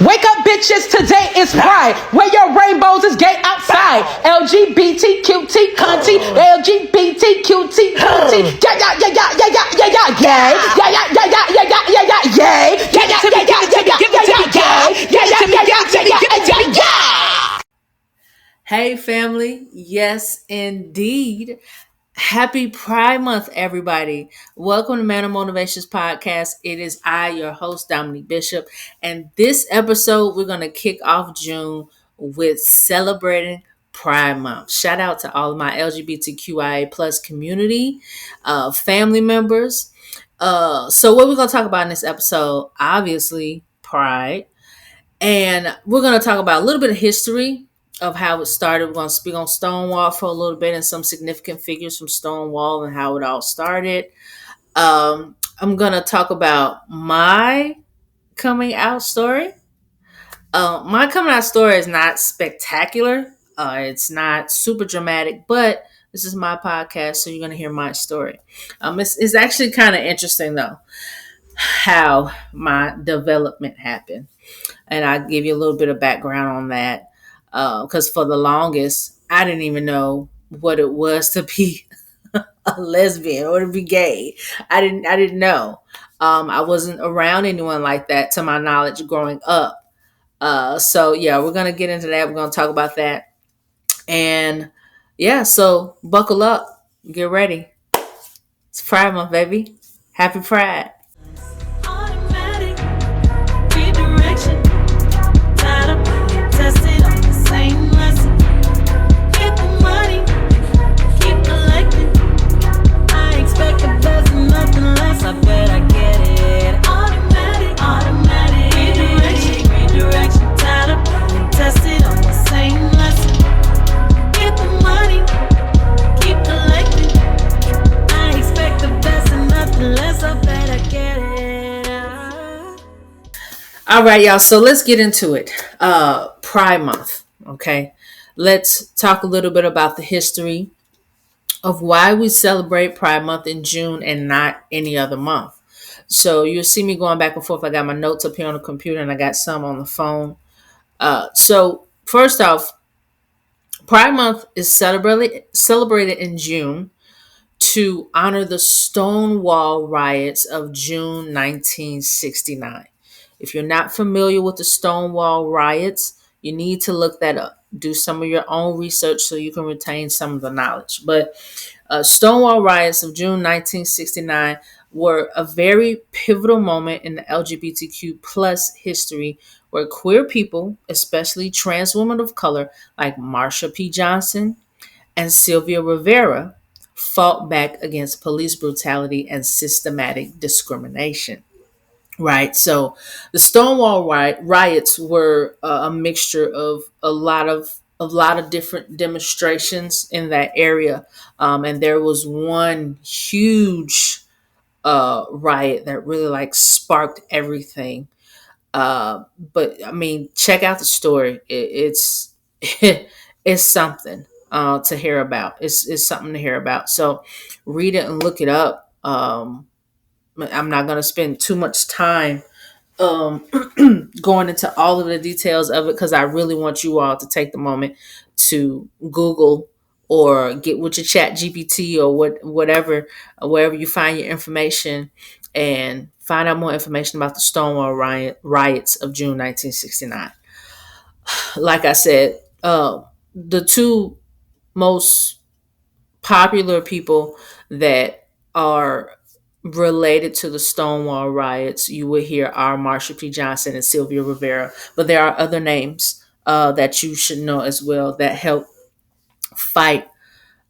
Wake up, bitches, today is Pride. Wear your rainbows, it's gay outside. LGBTQT cunty, LGBTQT cunty. Yeah, yeah, yeah, yeah, yeah, yeah, yeah, yeah, gay. Yeah, yeah, yeah, yeah, yeah, yeah, yeah, yeah, gay. Yeah, yeah, yeah, yeah, yeah, yeah, yeah, yeah, gay. Yeah, yeah, yeah, yeah, yeah, yeah, yeah. Hey family, yes indeed. Happy Pride Month, everybody. Welcome to Man of Motivations Podcast. It is I, your host, Dominique Bishop. And this episode, we're going to kick off June with celebrating Pride Month. Shout out to all of my LGBTQIA plus community, family members. So what we're going to talk about in this episode, obviously, Pride. And we're going to talk about a little bit of history of how it started. We're going to speak on Stonewall for a little bit and some significant figures from Stonewall and how it all started. I'm going to talk about my coming out story. My coming out story is not spectacular. It's not super dramatic, but this is my podcast, so you're going to hear my story. It's actually kind of interesting, though, how my development happened. And I'll give you a little bit of background on that. Because for the longest, I didn't even know what it was to be a lesbian or to be gay. I didn't know. I wasn't around anyone like that to my knowledge growing up. So yeah, we're gonna get into that. We're gonna talk about that. And yeah, so buckle up, get ready. It's Pride Month, baby. Happy Pride. All right, y'all. So let's get into it. Pride Month. Okay. Let's talk a little bit about the history of why we celebrate Pride Month in June and not any other month. So you'll see me going back and forth. I got my notes up here on the computer and I got some on the phone. So first off, Pride Month is celebrated in June to honor the Stonewall riots of June 1969. If you're not familiar with the Stonewall riots, you need to look that up. Do some of your own research so you can retain some of the knowledge. But Stonewall riots of June 1969 were a very pivotal moment in the LGBTQ plus history where queer people, especially trans women of color like Marsha P. Johnson and Sylvia Rivera, fought back against police brutality and systematic discrimination. Right. So the Stonewall riots were a mixture of a lot of different demonstrations in that area. And there was one huge riot that really like sparked everything. But I mean, check out the story. It's something to hear about. It's something to hear about. So read it and look it up. I'm not going to spend too much time going into all of the details of it because I really want you all to take the moment to Google or get with your chat GPT or whatever, wherever you find your information and find out more information about the Stonewall riots of June 1969. Like I said, the two most popular people that are related to the Stonewall riots, you will hear are Marsha P. Johnson and Sylvia Rivera. But there are other names that you should know as well that help fight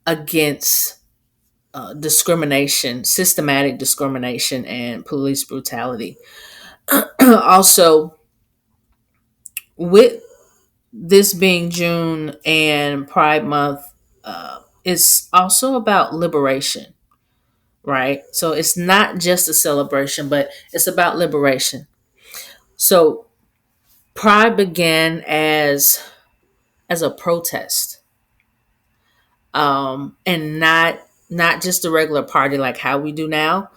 against discrimination, systematic discrimination, and police brutality. Also, with this being June and Pride Month, it's also about liberation. Right? So it's not just a celebration, but it's about liberation. So Pride began as a protest, and not just a regular party like how we do now.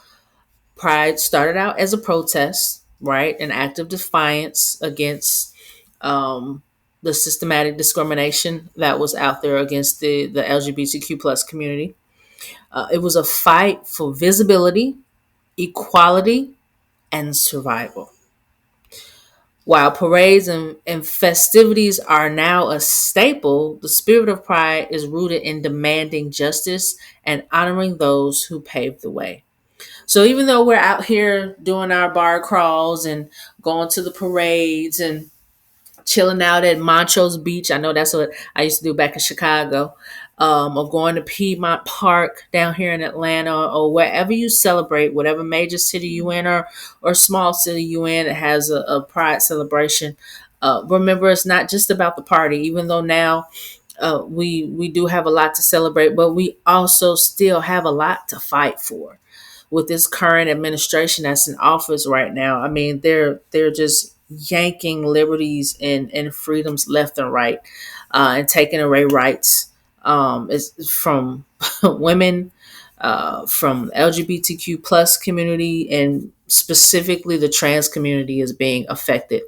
Pride started out as a protest, right? An act of defiance against um, the systematic discrimination that was out there against the LGBTQ plus community. It was a fight for visibility, equality, and survival. While parades and festivities are now a staple, the spirit of pride is rooted in demanding justice and honoring those who paved the way. So even though we're out here doing our bar crawls and going to the parades and chilling out at Montrose Beach. I know that's what I used to do back in Chicago. Or going to Piedmont Park down here in Atlanta, or wherever you celebrate, whatever major city you in, or small city you in that has a pride celebration. Remember, it's not just about the party, even though now we do have a lot to celebrate, but we also still have a lot to fight for. With this current administration that's in office right now, I mean, they're just yanking liberties and freedoms left and right, and taking away rights, is from women, from LGBTQ plus community, and specifically the trans community is being affected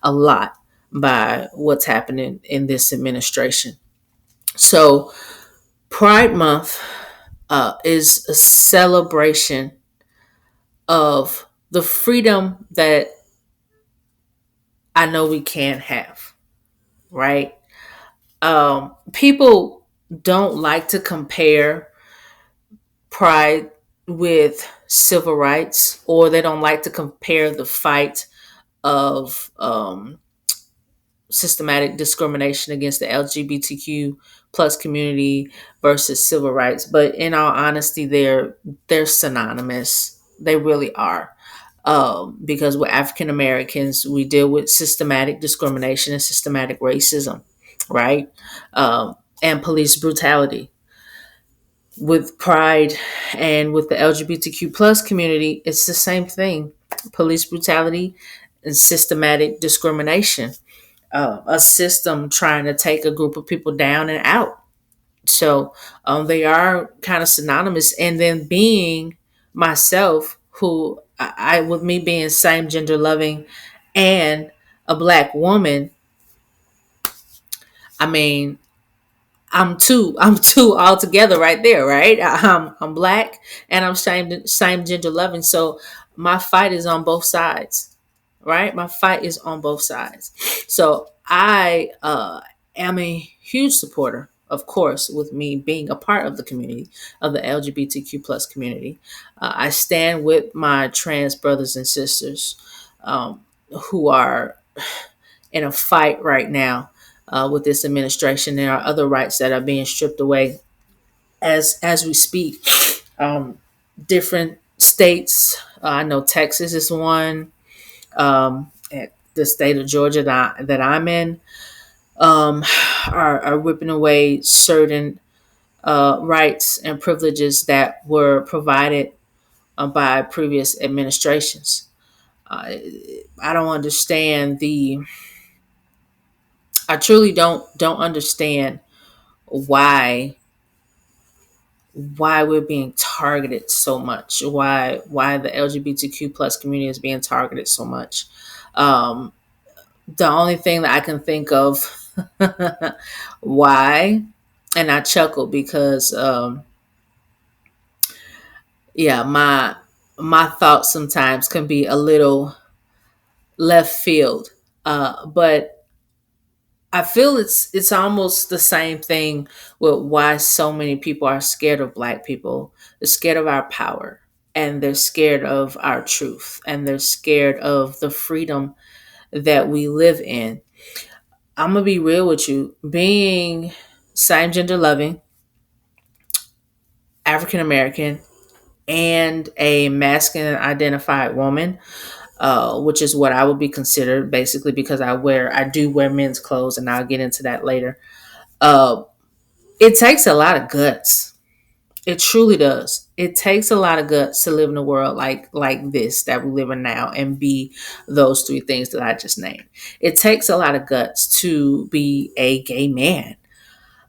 a lot by what's happening in this administration. So, Pride Month is a celebration of the freedom that I know we can have, right? People don't like to compare pride with civil rights, or they don't like to compare the fight of systematic discrimination against the LGBTQ plus community versus civil rights. But in all honesty, they're synonymous. They really are. Because we're African Americans, we deal with systematic discrimination and systematic racism, right? And police brutality. With pride and with the LGBTQ plus community, it's the same thing: police brutality and systematic discrimination, a system trying to take a group of people down and out. So they are kind of synonymous. And then being myself, who with me being same gender loving and a black woman, I mean, I'm two altogether right there, right? I'm black and I'm same gender loving. So my fight is on both sides, right? My fight is on both sides. So I am a huge supporter, of course, with me being a part of the community of the LGBTQ plus community. I stand with my trans brothers and sisters, who are in a fight right now with this administration. There are other rights that are being stripped away as we speak. Different states, I know Texas is one. At the state of Georgia that I'm in, are ripping away certain rights and privileges that were provided by previous administrations. I don't understand I truly don't understand why we're being targeted so much. Why the LGBTQ plus community is being targeted so much. Um, the only thing that I can think of why, and I chuckle because yeah, my thoughts sometimes can be a little left field, but I feel it's almost the same thing with why so many people are scared of black people. They're scared of our power, and they're scared of our truth, and they're scared of the freedom that we live in. I'm gonna be real with you. Being same gender loving, African American, and a masculine identified woman, which is what I would be considered, basically because I do wear men's clothes, and I'll get into that later. Uh, it takes a lot of guts. It truly does. It takes a lot of guts to live in a world like this that we live in now and be those three things that I just named. It takes a lot of guts to be a gay man,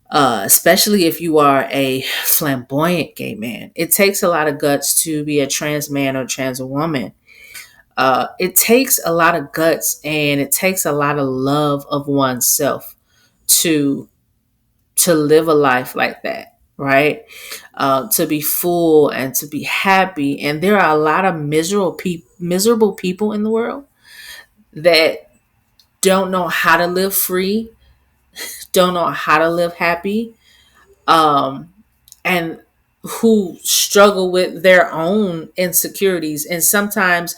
especially if you are a flamboyant gay man. It takes a lot of guts to be a trans man or trans woman. It takes a lot of guts and it takes a lot of love of oneself to live a life like that, right? To be full and to be happy. And there are a lot of miserable people in the world that don't know how to live free, don't know how to live happy, um, and who struggle with their own insecurities. And sometimes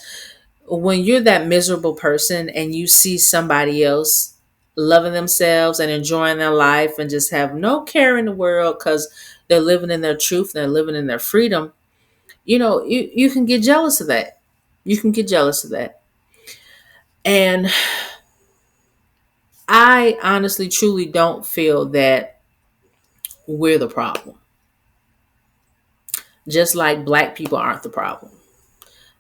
when you're that miserable person and you see somebody else loving themselves and enjoying their life and just have no care in the world because they're living in their truth and they're living in their freedom, you can get jealous of that. You can get jealous of that. And I honestly, truly don't feel that we're the problem. Just like Black people aren't the problem.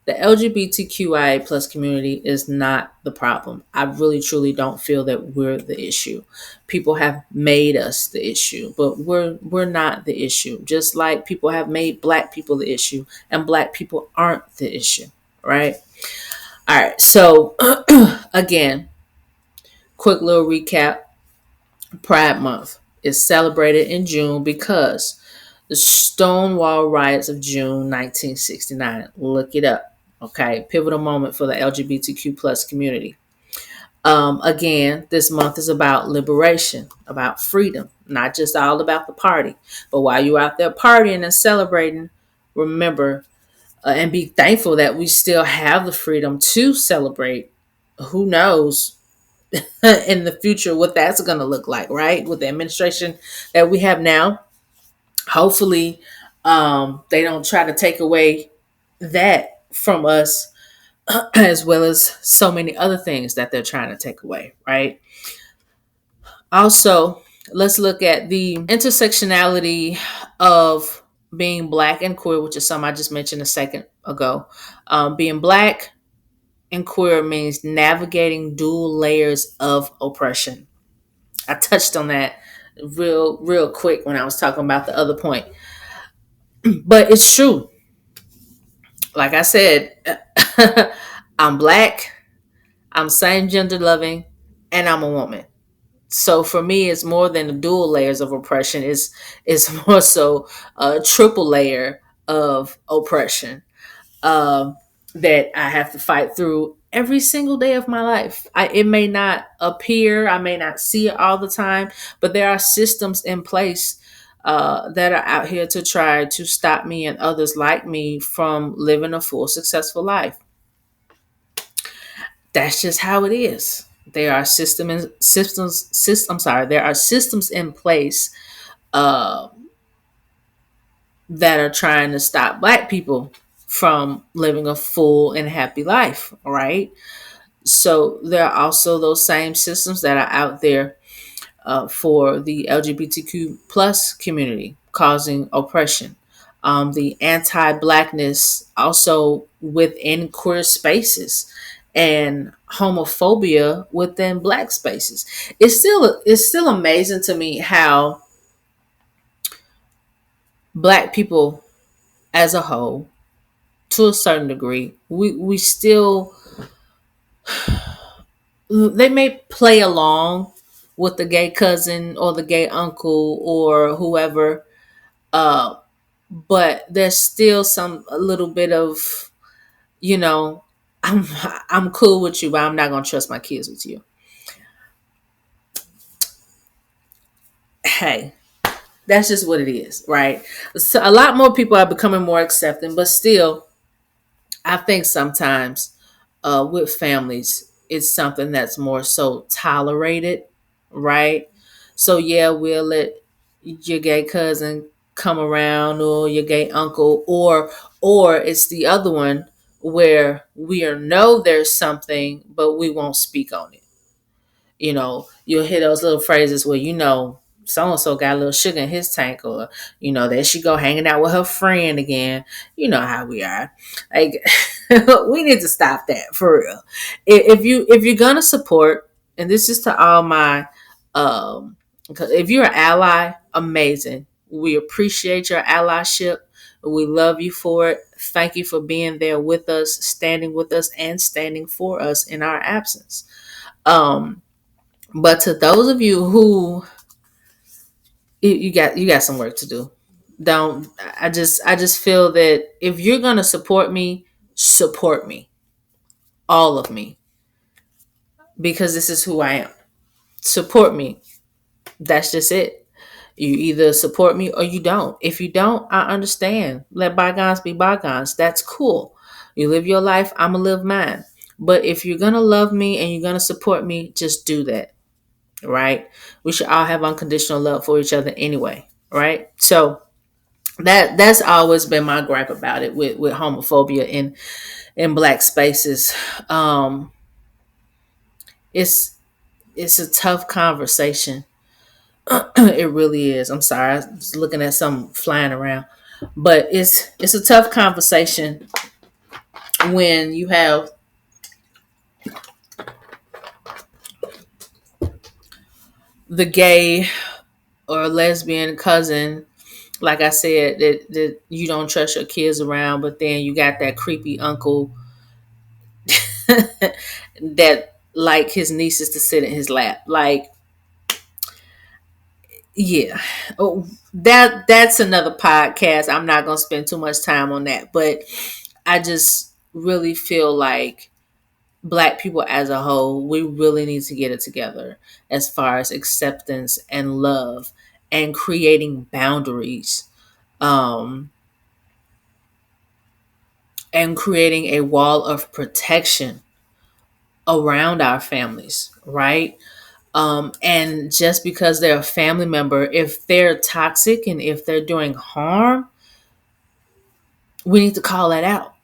The LGBTQIA plus community is not the problem. I really truly don't feel that we're the issue. People have made us the issue, but we're not the issue. Just like people have made Black people the issue, and Black people aren't the issue, right? All right. So again, quick little recap. Pride Month is celebrated in June because the Stonewall riots of June 1969. Look it up. Okay, pivotal moment for the LGBTQ plus community. Again, this month is about liberation, about freedom, not just all about the party. But while you're out there partying and celebrating, remember and be thankful that we still have the freedom to celebrate. Who knows in the future what that's going to look like, right? With the administration that we have now, hopefully they don't try to take away that from us as well as so many other things that they're trying to take away, right? Also, let's look at the intersectionality of being Black and queer, which is something I just mentioned a second ago. Being Black and queer means navigating dual layers of oppression. I touched on that real quick when I was talking about the other point. But it's true. Like I said, I'm Black, I'm same gender loving, and I'm a woman. So for me, it's more than the dual layers of oppression. It's more so a triple layer of oppression um, that I have to fight through every single day of my life. It may not appear, I may not see it all the time, but there are systems in place that are out here to try to stop me and others like me from living a full, successful life. That's just how it is. There are there are systems in place uh, that are trying to stop Black people from living a full and happy life, right? So there are also those same systems that are out there for the LGBTQ plus community, causing oppression. The anti-Blackness also within queer spaces, and homophobia within Black spaces. It's still amazing to me how Black people as a whole, to a certain degree, we still, they may play along with the gay cousin or the gay uncle or whoever, uh, but there's still a little bit of, you know, I'm I'm cool with you, but I'm not gonna trust my kids with you. Hey, that's just what it is, right? So a lot more people are becoming more accepting, but still, I think sometimes with families, it's something that's more so tolerated, right? So yeah, we'll let your gay cousin come around or your gay uncle, or it's the other one where we know there's something, but we won't speak on it. You'll hear those little phrases where so and so got a little sugar in his tank, or there she go hanging out with her friend again. You know how we are. Like we need to stop that for real. If you're gonna support, and this is to all my if you're an ally, amazing. We appreciate your allyship. We love you for it. Thank you for being there with us, and standing for us in our absence. But to those of you who you got some work to do. Don't I just feel that if you're gonna support me, all of me, because this is who I am. Support me. That's just it. You either support me or you don't. If you don't, I understand. Let bygones be bygones. That's cool. You live your life, I'm gonna live mine. But if you're gonna love me and you're gonna support me, just do that. Right? We should all have unconditional love for each other anyway. Right? So that's always been my gripe about it with homophobia in black spaces. It's it's a tough conversation. It really is. I'm sorry, I was looking at some flying around, but it's a tough conversation when you have the gay or lesbian cousin, like I said, that you don't trust your kids around, but then you got that creepy uncle that like his nieces to sit in his lap. Like, yeah. Oh, that's another podcast. I'm not gonna spend too much time on that. But I just really feel like black people as a whole, we really need to get it together as far as acceptance and love and creating boundaries. Um and creating a wall of protection around our families, right? And just because they're a family member, if they're toxic and if they're doing harm, we need to call that out.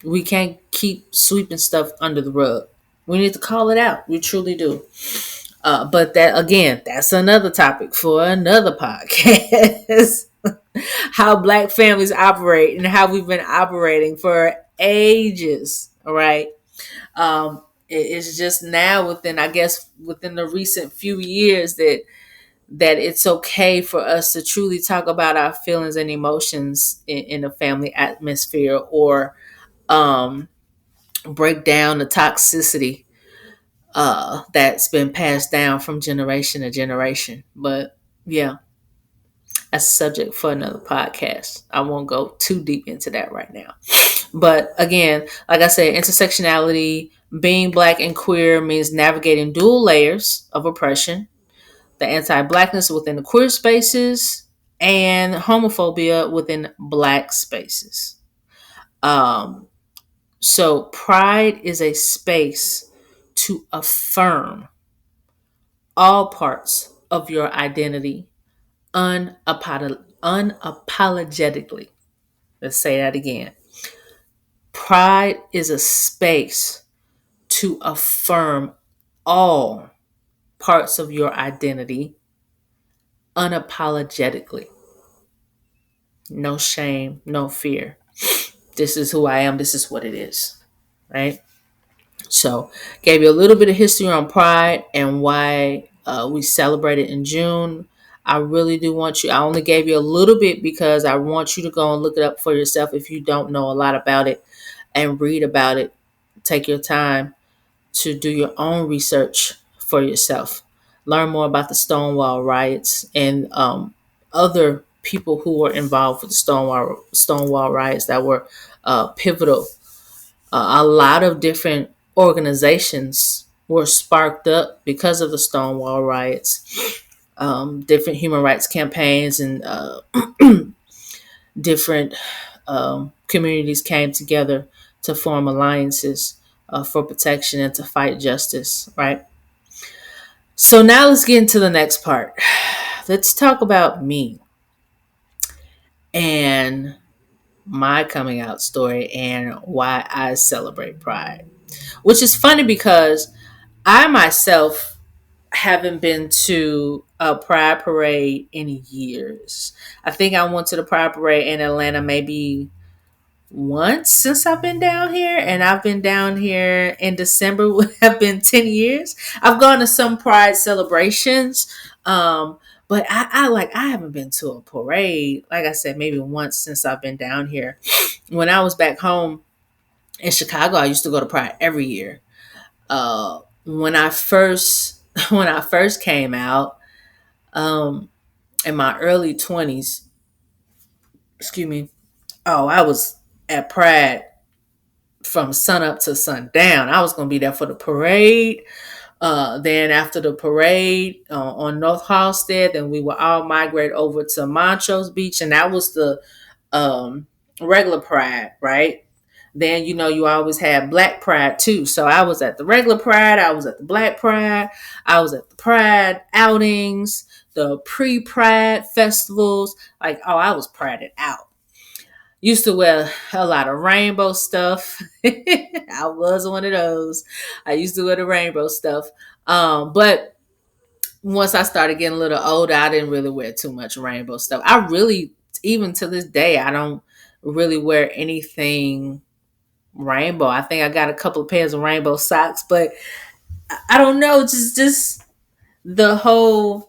We can't keep sweeping stuff under the rug. We need to call it out. We truly do. But that, again, that's another topic for another podcast. How black families operate and how we've been operating for ages. All right. It's just now within the recent few years that it's okay for us to truly talk about our feelings and emotions in a family atmosphere, or um, break down the toxicity that's been passed down from generation to generation. But yeah, that's a subject for another podcast. I won't go too deep into that right now. But again, like I said, intersectionality, being black and queer means navigating dual layers of oppression, the anti-blackness within the queer spaces, and homophobia within black spaces. Um, so pride is a space to affirm all parts of your identity unapologetically. Let's say that again. Pride is a space to affirm all parts of your identity unapologetically. No shame, no fear. This is who I am. This is what it is. Right? So, gave you a little bit of history on Pride and why we celebrate it in June. I really do want you, I only gave you a little bit because I want you to go and look it up for yourself if you don't know a lot about it, and read about it. Take your time to do your own research for yourself. Learn more about the Stonewall riots and other people who were involved with the Stonewall riots that were pivotal. A lot of different organizations were sparked up because of the Stonewall riots. Different human rights campaigns and different communities came together to form alliances for protection and to fight justice, right? So now let's get into the next part. Let's talk about me and my coming out story and why I celebrate Pride. Which is funny because I myself haven't been to a Pride parade in years. I think I went to the Pride parade in Atlanta maybe once since I've been down here, and I've been down here in December would have been 10 years. I've gone to some Pride celebrations, But I haven't been to a parade, like I said, maybe once since I've been down here. When I was back home in Chicago, I used to go to Pride every year. When I first when I first came out, um, in my early 20s, excuse me. Oh, I was at Pride from sun up to sundown. I was gonna be there for the parade. Then after the parade on North Halstead, then we would all migrate over to Montrose Beach, and that was the um, regular Pride, right? Then you always had Black Pride too. So I was at the regular Pride, I was at the Black Pride, I was at the Pride outings, the pre-Pride festivals. Like, oh, I was prided out. Used to wear a lot of rainbow stuff. I was one of those. I used to wear the rainbow stuff. But once I started getting a little older, I didn't really wear too much rainbow stuff. I really, even to this day, I don't really wear anything rainbow. I think I got a couple of pairs of rainbow socks, but I don't know. Just the whole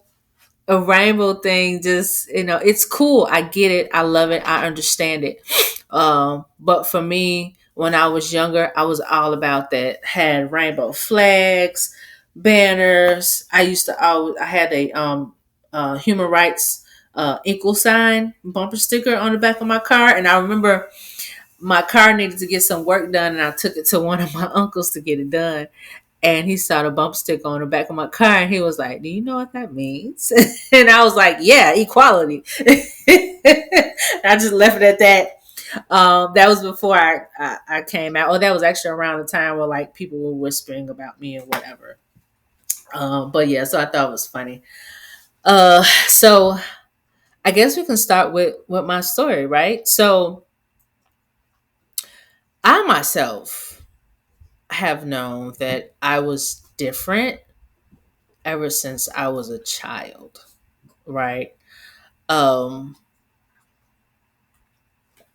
a rainbow thing. Just it's cool. I get it. I love it. I understand it. But for me, when I was younger, I was all about that. Had rainbow flags, banners. I had a human rights equal sign bumper sticker on the back of my car, and I remember my car needed to get some work done, and I took it to one of my uncles to get it done. And he saw the bump sticker on the back of my car, and he was like, "Do you know what that means?" And I was like, "Yeah, equality." I just left it at that. That was before I came out. Oh, that was actually around the time where like people were whispering about me and whatever. But yeah, so I thought it was funny. So I guess we can start with my story, right? So I myself have known that I was different ever since I was a child, right? Um,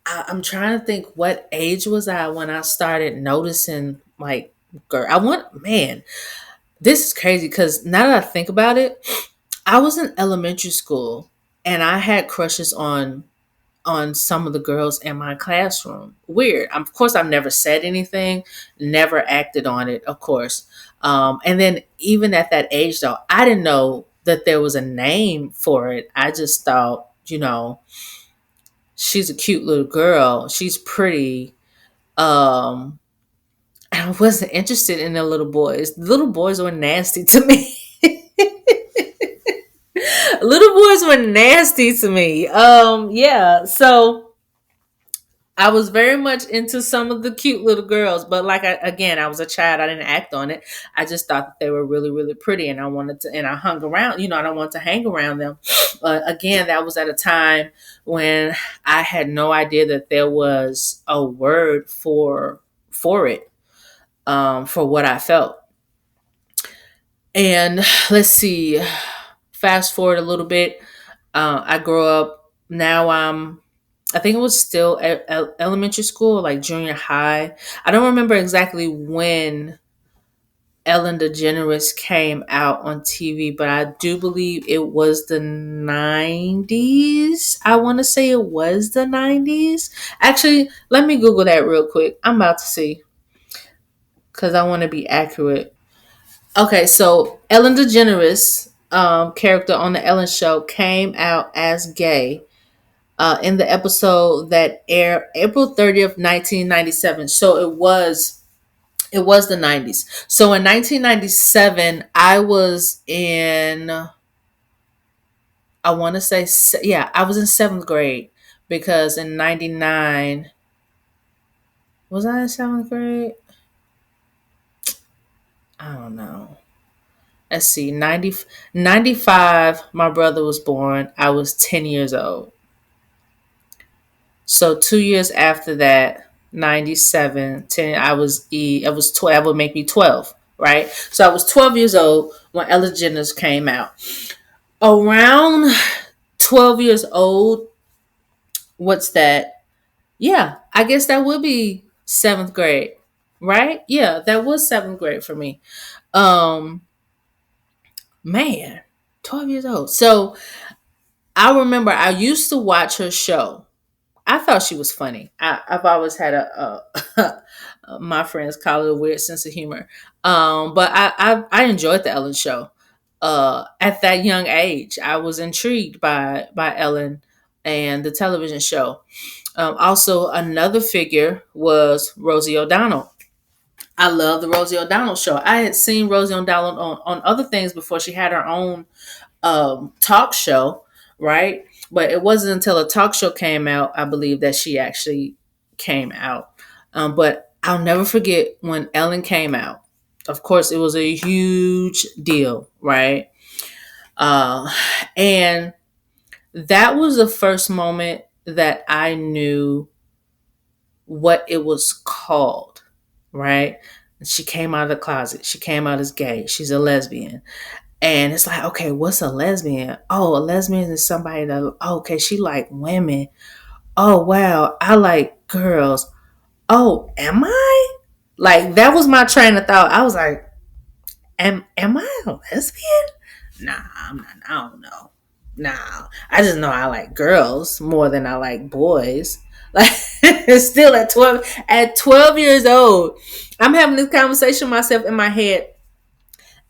I'm trying to think, what age was I when I started noticing like girl. Man, this is crazy because now that I think about it, I was in elementary school and I had crushes on some of the girls in my classroom. Weird. Of course, I've never said anything, never acted on it, of course. And then even at that age, though, I didn't know that there was a name for it. I just thought, she's a cute little girl. She's pretty. I wasn't interested in the little boys. The little boys were nasty to me. Little boys were nasty to me. Yeah. So I was very much into some of the cute little girls, but again, I was a child. I didn't act on it. I just thought that they were really, really pretty, and I wanted to. And I hung around. I don't want to hang around them. Again, that was at a time when I had no idea that there was a word for it, for what I felt. And let's see. Fast forward a little bit. I grew up. Now I think it was still elementary school, like junior high. I don't remember exactly when Ellen DeGeneres came out on TV, but I do believe it was the 90s. I want to say it was the 90s. Actually, let me Google that real quick. I'm about to see because I want to be accurate. Okay, so Ellen DeGeneres, character on the Ellen Show, came out as gay in the episode that aired April 30th, 1997. So it was the 90s. So in 1997, I was in, I want to say, yeah, I was in seventh grade because in 99, was I in seventh grade? I don't know. Let's see, 95, my brother was born. I was 10 years old. So 2 years after that, 97, 10, I was 12, that would make me 12, right? So I was 12 years old when Ella Jennings came out. Around 12 years old, what's that? Yeah, I guess that would be seventh grade, right? Yeah, that was seventh grade for me. Um, Man, 12 years old. So I remember I used to watch her show. I thought she was funny. I've always had my friends call it a weird sense of humor. But I enjoyed the Ellen show. At that young age, I was intrigued by Ellen and the television show. Also, another figure was Rosie O'Donnell. I love the Rosie O'Donnell show. I had seen Rosie O'Donnell on other things before she had her own talk show, right? But it wasn't until a talk show came out, I believe, that she actually came out. But I'll never forget when Ellen came out. Of course, it was a huge deal, right? Uh, and that was the first moment that I knew what it was called, right? She came out of the closet. She came out as gay. She's a lesbian. And it's like, okay, what's a lesbian? Oh, a lesbian is somebody that, okay, she like women. Oh, wow, I like girls. Oh, am I? Like, that was my train of thought. I was like, am I a lesbian? Nah, I'm not. I don't know. Nah, I just know I like girls more than I like boys. Like, still at 12 years old, I'm having this conversation myself in my head,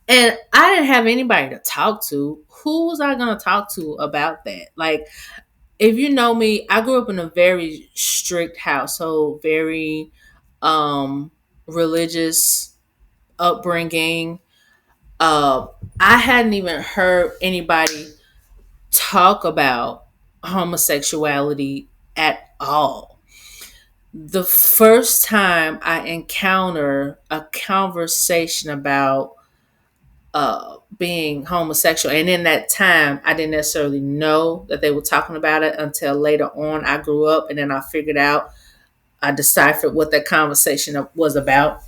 and I didn't have anybody to talk to. Who was I going to talk to about that? Like, if you know me, I grew up in a very strict household, very um, religious upbringing. Uh, I hadn't even heard anybody talk about homosexuality at all. The first time I encountered a conversation about being homosexual, and in that time, I didn't necessarily know that they were talking about it until later on. I grew up, and then I figured out, I deciphered what that conversation was about.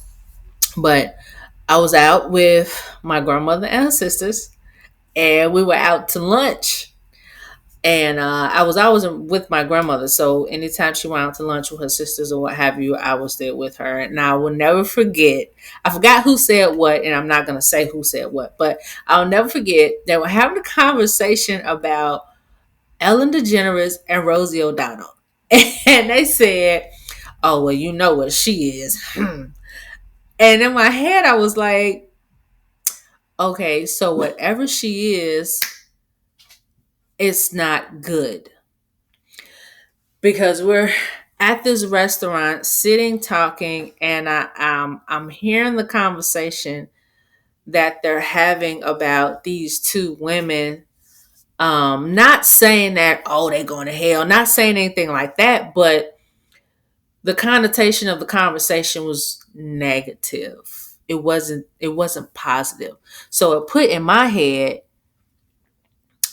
But I was out with my grandmother and her sisters, and we were out to lunch. And I was always with my grandmother, so anytime she went out to lunch with her sisters or what have you, I was there with her. And I will never forget. I forgot who said what, and I'm not going to say who said what, but I'll never forget that we're having a conversation about Ellen DeGeneres and Rosie O'Donnell, and they said, "Oh, well, you know what she is." And in my head, I was like, "Okay, so whatever she is, it's not good." Because we're at this restaurant sitting talking, and I'm hearing the conversation that they're having about these two women, not saying that, oh, they're going to hell, not saying anything like that, but the connotation of the conversation was negative. It wasn't positive. So it put in my head,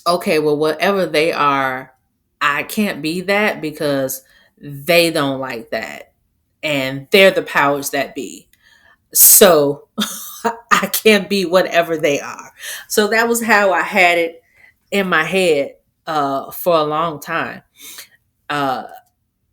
okay, well, whatever they are, I can't be that because they don't like that. And they're the powers that be. So I can't be whatever they are. So that was how I had it in my head for a long time. Uh,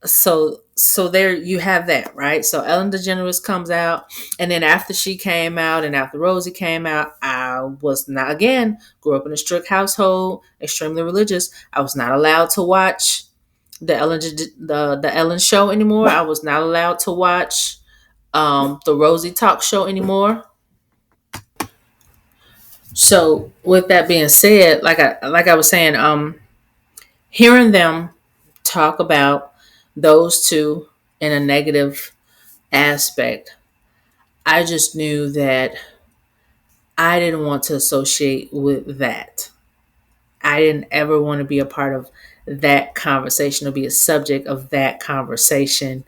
so there you have that, right? So Ellen DeGeneres comes out, and then after she came out and after Rosie came out, I was not, again, grew up in a strict household, extremely religious. I was not allowed to watch the Ellen show anymore. I was not allowed to watch the Rosie talk show anymore. So with that being said, like I was saying, hearing them talk about those two in a negative aspect, I just knew that I didn't want to associate with that. I didn't ever want to be a part of that conversation or be a subject of that conversation,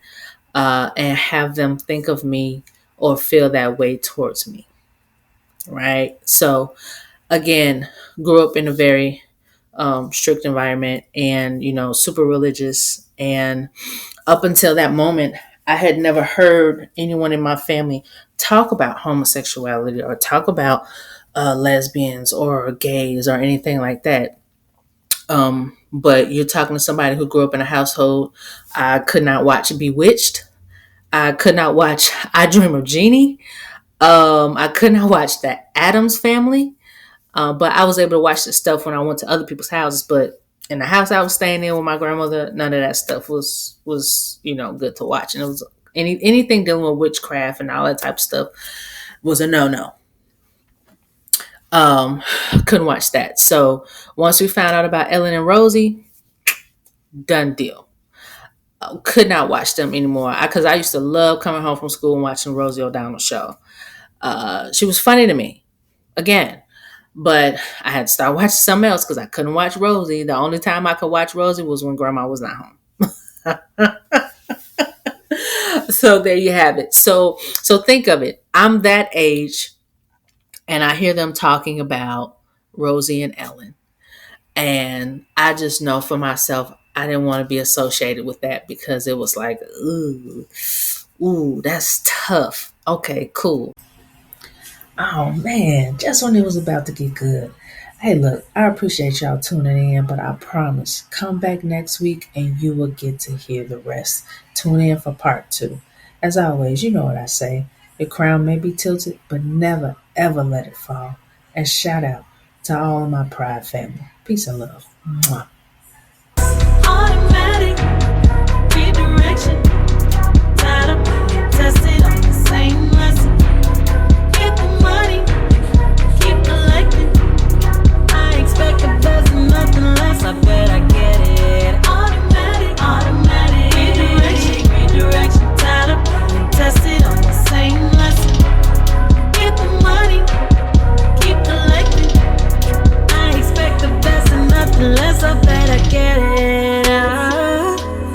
and have them think of me or feel that way towards me. Right. So again, grew up in a very strict environment, and super religious, and up until that moment, I had never heard anyone in my family talk about homosexuality or talk about lesbians or gays or anything like that. But you're talking to somebody who grew up in a household. I could not watch Bewitched. I could not watch I Dream of Jeannie. I could not watch the Addams Family. But I was able to watch the stuff when I went to other people's houses. But in the house I was staying in with my grandmother, none of that stuff was good to watch. And it was anything dealing with witchcraft and all that type of stuff was a no. Couldn't watch that. So once we found out about Ellen and Rosie, done deal. Could not watch them anymore because I used to love coming home from school and watching Rosie O'Donnell show. She was funny to me, again, but I had to start watching something else because I couldn't watch Rosie. The only time I could watch Rosie was when Grandma was not home. So there you have it. So think of it. I'm that age, and I hear them talking about Rosie and Ellen. And I just know for myself, I didn't want to be associated with that because it was like, ooh, that's tough. Okay, cool. Oh man, just when it was about to get good. Hey, look, I appreciate y'all tuning in, but I promise, come back next week and you will get to hear the rest. Tune in for part 2. As always, you know what I say. Your crown may be tilted, but never, ever let it fall. And shout out to all of my Pride family. Peace and love. Mwah. Automatic redirection.